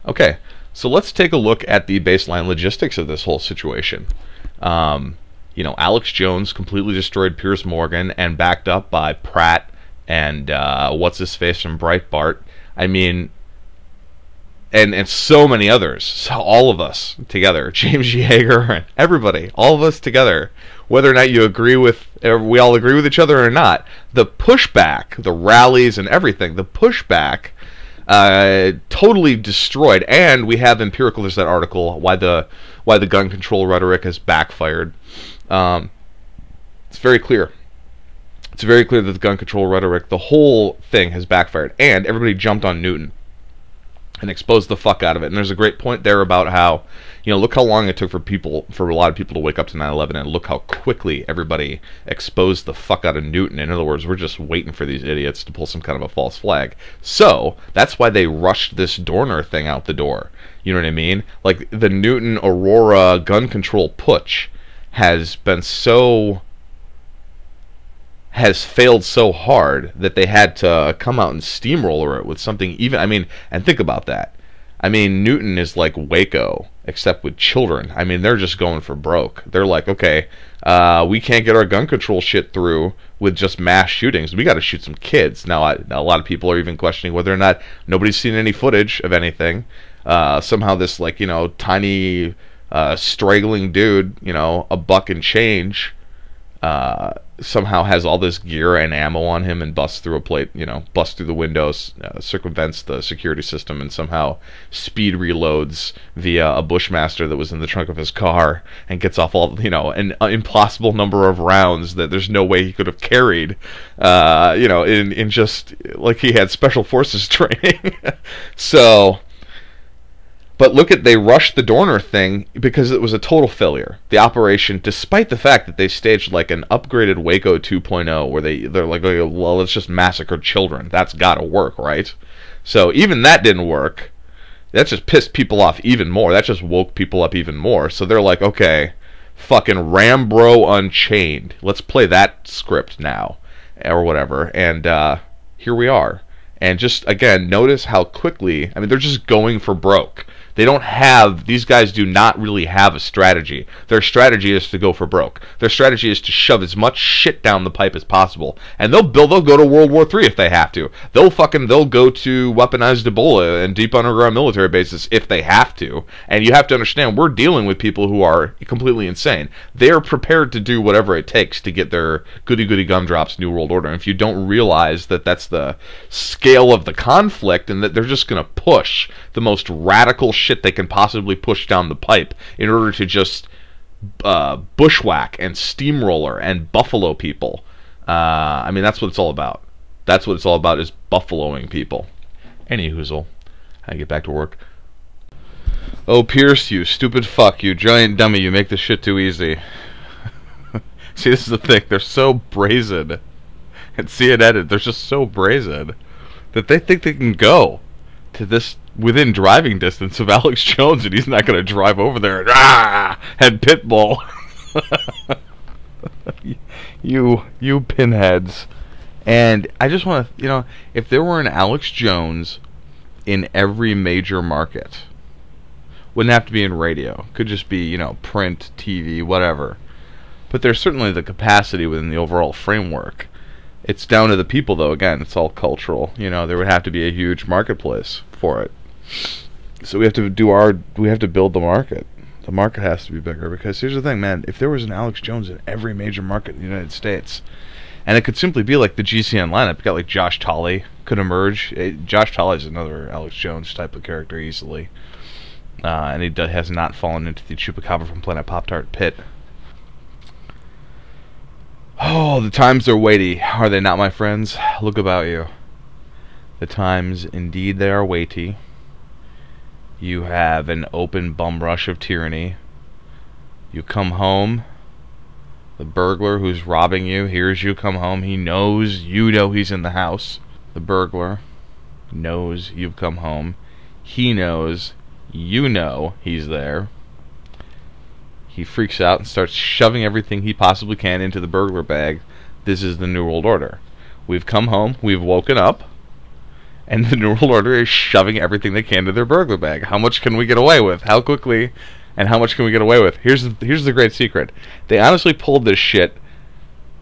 Okay, so let's take a look at the baseline logistics of this whole situation. Alex Jones completely destroyed Piers Morgan and backed up by Pratt and what's-his-face from Breitbart. I mean, and so many others. So all of us together, James Yeager and everybody, all of us together, whether or not you agree with, we all agree with each other or not, the pushback, the rallies and everything, the pushback totally destroyed. And we have empirical, there's that article, why the gun control rhetoric has backfired. It's very clear. It's very clear that the gun control rhetoric, the whole thing has backfired. And everybody jumped on Newton and exposed the fuck out of it. And there's a great point there about how, look how long it took for a lot of people to wake up to 9/11, and look how quickly everybody exposed the fuck out of Newton. In other words, we're just waiting for these idiots to pull some kind of a false flag. So that's why they rushed this Dorner thing out the door. You know what I mean? Like, the Newton Aurora gun control putsch has failed so hard that they had to come out and steamroller it with something even. I mean, and think about that. I mean, Newton is like Waco, except with children. I mean, they're just going for broke. They're like, okay, we can't get our gun control shit through with just mass shootings. We got to shoot some kids. Now, a lot of people are even questioning whether or not nobody's seen any footage of anything. Somehow this, tiny, straggling dude, a buck and change, somehow has all this gear and ammo on him and busts through a plate, busts through the windows, circumvents the security system, and somehow speed reloads via a Bushmaster that was in the trunk of his car and gets off all, an impossible number of rounds that there's no way he could have carried, in just, like he had special forces training. So... But look they rushed the Dorner thing because it was a total failure. The operation, despite the fact that they staged like an upgraded Waco 2.0 where they're like, well, let's just massacre children. That's got to work, right? So even that didn't work. That just pissed people off even more. That just woke people up even more. So they're like, okay, fucking RamBro Unchained. Let's play that script now, or whatever. And here we are. And just, again, notice how quickly, I mean, they're just going for broke. These guys do not really have a strategy. Their strategy is to go for broke. Their strategy is to shove as much shit down the pipe as possible. And they'll go to World War III if they have to. They'll go to weaponized Ebola and deep underground military bases if they have to. And you have to understand, we're dealing with people who are completely insane. They are prepared to do whatever it takes to get their goody-goody gumdrops New World Order. And if you don't realize that that's the scale of the conflict and that they're just going to push the most radical shit they can possibly push down the pipe in order to just bushwhack and steamroller and buffalo people. I mean, that's what it's all about. That's what it's all about, is buffaloing people. Any hoozle. I get back to work. Oh, Pierce, you stupid fuck, you giant dummy, you make this shit too easy. See, this is the thing. They're so brazen. And see it edit. They're just so brazen that they think they can go to this within driving distance of Alex Jones, and he's not going to drive over there and pitbull. you pinheads. And I just want to, if there were an Alex Jones in every major market, wouldn't have to be in radio, could just be, print, TV, whatever. But there's certainly the capacity within the overall framework. It's down to the people, though. Again, it's all cultural. There would have to be a huge marketplace for it. So we have to build the market. The market has to be bigger, because here's the thing, man. If there was an Alex Jones in every major market in the United States, and it could simply be like the GCN lineup, you got like Josh Tolley could emerge. Josh Tolley is another Alex Jones type of character easily, and he has not fallen into the Chupacabra from Planet Pop-Tart pit. Oh, the times are weighty, are they not, my friends? Look about you. The times, indeed, they are weighty. You have an open bum rush of tyranny. You come home. The burglar who's robbing you hears you come home. He knows you know he's in the house. The burglar knows you've come home. He knows you know he's there. He freaks out and starts shoving everything he possibly can into the burglar bag. This is the New World Order. We've come home. We've woken up. And the New World Order is shoving everything they can to their burglar bag. How much can we get away with? How quickly? And how much can we get away with? Here's the great secret. They honestly pulled this shit.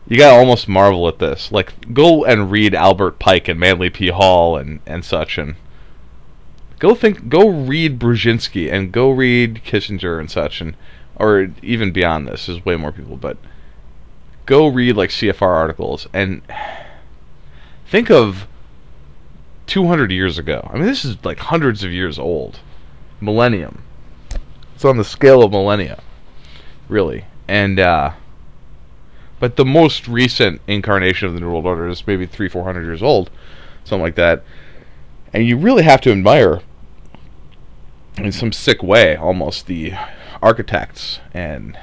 You gotta almost marvel at this. Like, go and read Albert Pike and Manly P. Hall and such, and go read Brzezinski and go read Kissinger and such, and or even beyond this. There's way more people, but go read like CFR articles and think of 200 years ago. I mean, this is like hundreds of years old. Millennium. It's on the scale of millennia, really. And but the most recent incarnation of the New World Order is maybe 300-400 years old, something like that. And you really have to admire, in some sick way, almost, the architects and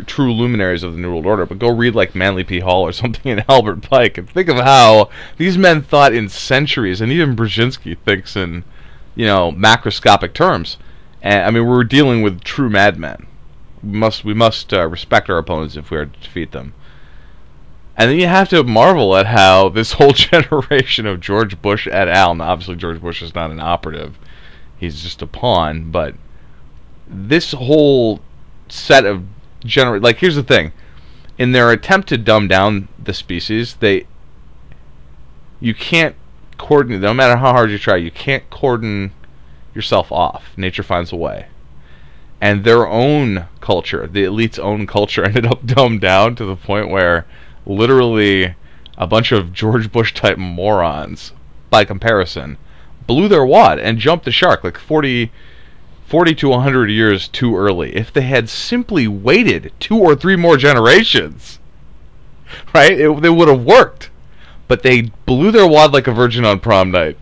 true luminaries of the New World Order. But go read like Manly P. Hall or something in Albert Pike and think of how these men thought in centuries, and even Brzezinski thinks in, macroscopic terms. And I mean, we're dealing with true madmen. We must respect our opponents if we are to defeat them. And then you have to marvel at how this whole generation of George Bush et al. Now, obviously George Bush is not an operative; he's just a pawn. But this whole set of like, here's the thing: in their attempt to dumb down the species, you can't cordon. No matter how hard you try, you can't cordon yourself off. Nature finds a way. And their own culture, the elite's own culture, ended up dumbed down to the point where literally a bunch of George Bush type morons, by comparison, blew their wad and jumped the shark like 40 to 100 years too early. If they had simply waited 2 or 3 more generations, right, they would have worked. But they blew their wad like a virgin on prom night.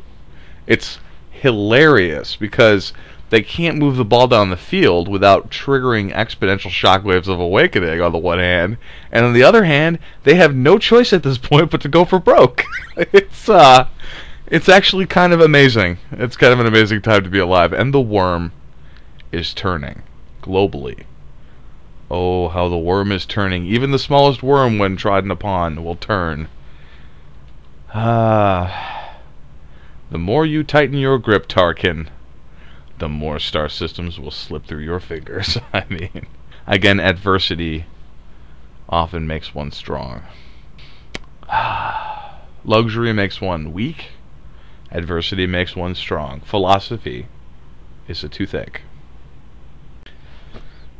It's hilarious because they can't move the ball down the field without triggering exponential shockwaves of awakening on the one hand, and on the other hand, they have no choice at this point but to go for broke. It's actually kind of amazing. It's kind of an amazing time to be alive, and the worm is turning globally. Oh, how the worm is turning. Even the smallest worm, when trodden upon, will turn. The more you tighten your grip, Tarkin, the more star systems will slip through your fingers. I mean, again, adversity often makes one strong. Luxury makes one weak. Adversity makes one strong. Philosophy is a toothache.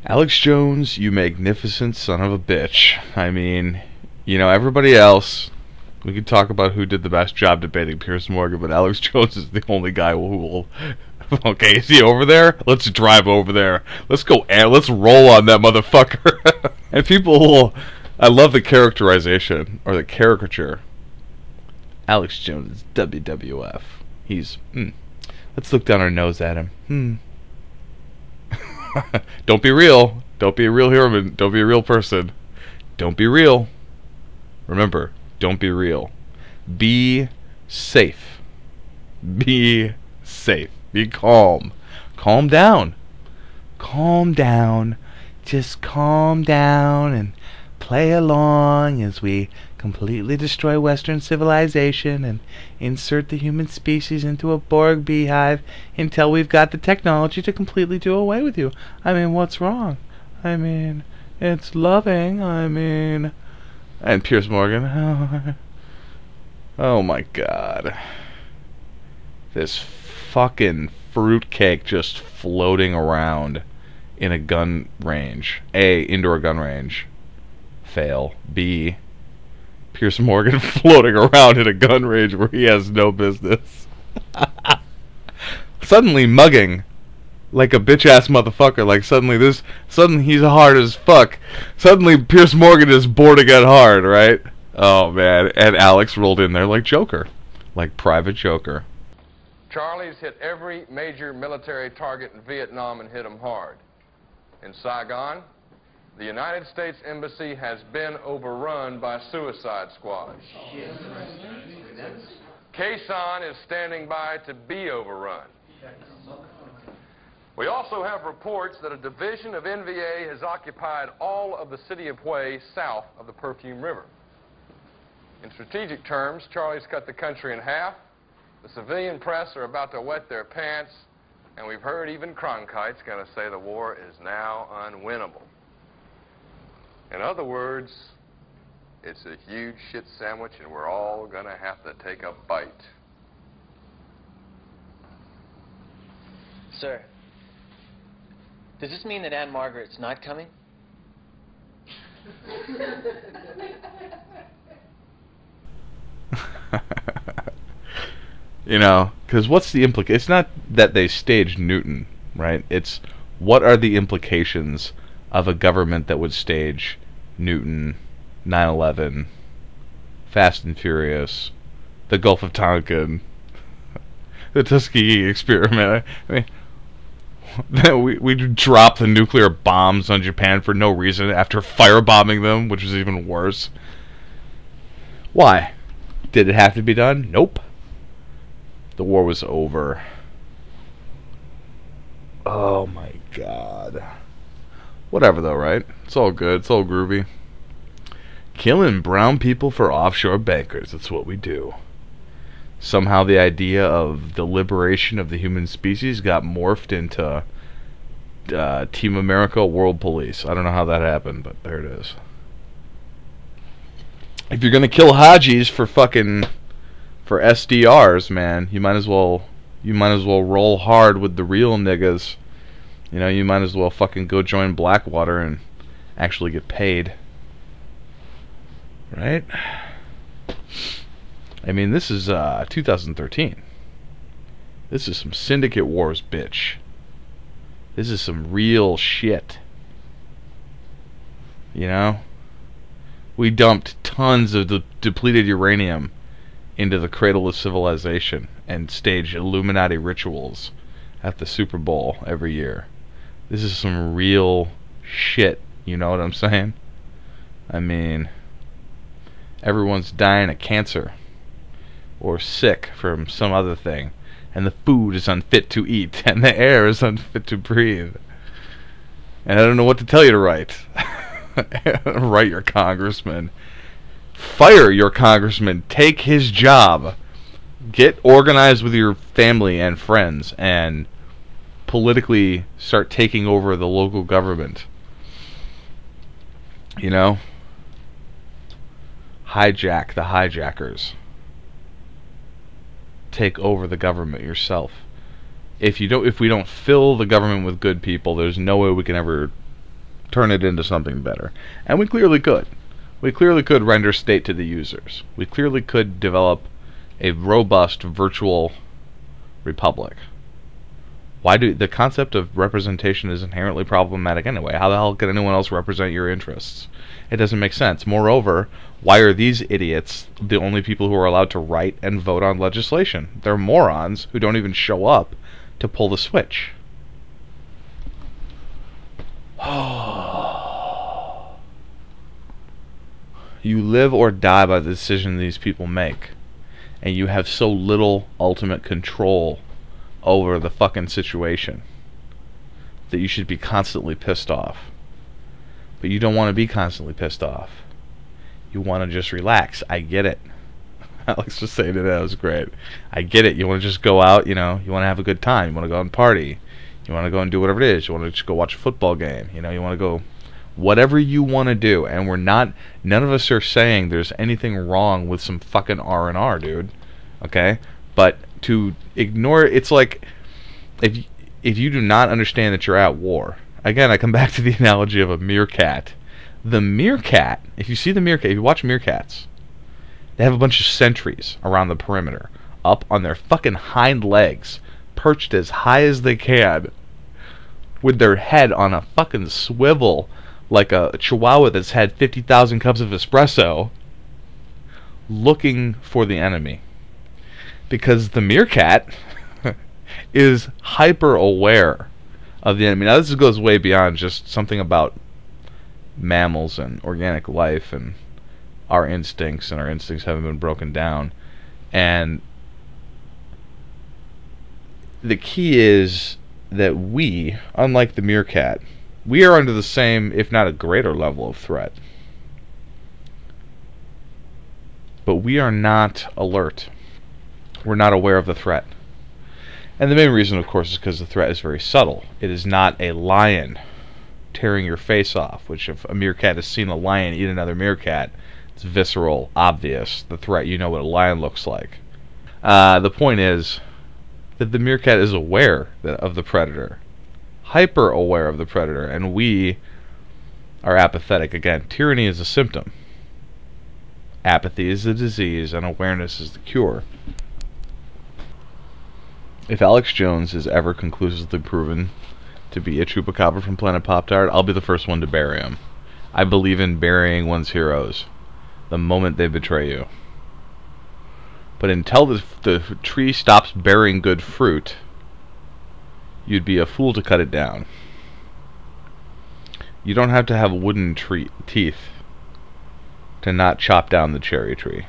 Alex Jones, you magnificent son of a bitch. I mean, everybody else, we could talk about who did the best job debating Piers Morgan, but Alex Jones is the only guy who will... Okay, is he over there? Let's drive over there. Let's go and let's roll on that motherfucker. And people, I love the characterization, or the caricature. Alex Jones is WWF. He's, let's look down our nose at him. Don't be real. Don't be a real human. Don't be a real person. Don't be real. Remember, don't be real. Be safe. Be safe. Be calm. Calm down. Calm down. Just calm down and play along as we completely destroy Western civilization and insert the human species into a Borg beehive until we've got the technology to completely do away with you. I mean, what's wrong? I mean, it's loving. I mean... And Piers Morgan. Oh my God. This fucking fruitcake just floating around in a gun range. A, indoor gun range. Fail. B, Piers Morgan floating around in a gun range where he has no business. Suddenly mugging like a bitch-ass motherfucker. Like suddenly he's hard as fuck. Suddenly Piers Morgan is bored to get hard, right? Oh man. And Alex rolled in there like Joker. Like Private Joker. Charlie's hit every major military target in Vietnam and hit them hard. In Saigon, the United States Embassy has been overrun by suicide squads. Quezon is standing by to be overrun. We also have reports that a division of NVA has occupied all of the city of Hue south of the Perfume River. In strategic terms, Charlie's cut the country in half The civilian press are about to wet their pants, and we've heard even Cronkite's going to say the war is now unwinnable. In other words, it's a huge shit sandwich, and we're all going to have to take a bite. Sir, does this mean that Aunt Margaret's not coming? You know, because what's the implication? It's not that they staged Newton, right? It's what are the implications of a government that would stage Newton, 9/11, Fast and Furious, the Gulf of Tonkin, the Tuskegee experiment. I mean, we dropped the nuclear bombs on Japan for no reason after firebombing them, which was even worse. Why? Did it have to be done? Nope. The war was over. Oh my god. Whatever though, right? It's all good. It's all groovy. Killing brown people for offshore bankers. That's what we do. Somehow the idea of the liberation of the human species got morphed into Team America World Police. I don't know how that happened, but there it is. If you're gonna kill Hajis for SDRs, man, you might as well roll hard with the real niggas. You know, you might as well fucking go join Blackwater and actually get paid. Right? I mean, this is 2013. This is some Syndicate Wars, bitch. This is some real shit. You know? We dumped tons of depleted uranium into the cradle of civilization and staged Illuminati rituals at the Super Bowl every year. This is some real shit, you know what I'm saying? I mean, everyone's dying of cancer or sick from some other thing, and the food is unfit to eat, and the air is unfit to breathe. And I don't know what to tell you to write. Write your congressman. Fire your congressman. Take his job. Get organized with your family and friends and politically start taking over the local government. You know? Hijack the hijackers. Take over the government yourself. If we don't fill the government with good people, there's no way we can ever turn it into something better. And we clearly could. We clearly could render state to the users. We clearly could develop a robust virtual republic. Why do the concept of representation is inherently problematic anyway? How the hell can anyone else represent your interests? It doesn't make sense. Moreover, why are these idiots the only people who are allowed to write and vote on legislation? They're morons who don't even show up to pull the switch. You live or die by the decision these people make, and you have so little ultimate control over the fucking situation that you should be constantly pissed off. But you don't want to be constantly pissed off. You want to just relax. I get it. Alex was saying that was great. I get it. You want to just go out, you know, you want to have a good time. You want to go and party. You want to go and do whatever it is. You want to just go watch a football game. You know, you want to go whatever you want to do. And none of us are saying there's anything wrong with some fucking R&R, dude. Okay? But to ignore it, it's like if you do not understand that you're at war. Again, I come back to the analogy of a meerkat. The meerkat, if you see the meerkat, if you watch meerkats, they have a bunch of sentries around the perimeter, up on their fucking hind legs, perched as high as they can, with their head on a fucking swivel, like a chihuahua that's had 50,000 cups of espresso, looking for the enemy. Because the meerkat is hyper aware of the enemy. Now this goes way beyond just something about mammals and organic life and our instincts, and our instincts haven't been broken down. And the key is that we, unlike the meerkat, we are under the same, if not a greater level of threat. But we are not alert. We're not aware of the threat. And the main reason, of course, is because the threat is very subtle. It is not a lion tearing your face off, which if a meerkat has seen a lion eat another meerkat, it's visceral, obvious. The threat, you know what a lion looks like. The point is that the meerkat is aware of the predator, hyper aware of the predator, and we are apathetic. Again, tyranny is a symptom. Apathy is the disease, and awareness is the cure. If Alex Jones is ever conclusively proven to be a chupacabra from Planet Pop-Tart, I'll be the first one to bury him. I believe in burying one's heroes the moment they betray you. But until the tree stops bearing good fruit, you'd be a fool to cut it down. You don't have to have wooden teeth to not chop down the cherry tree.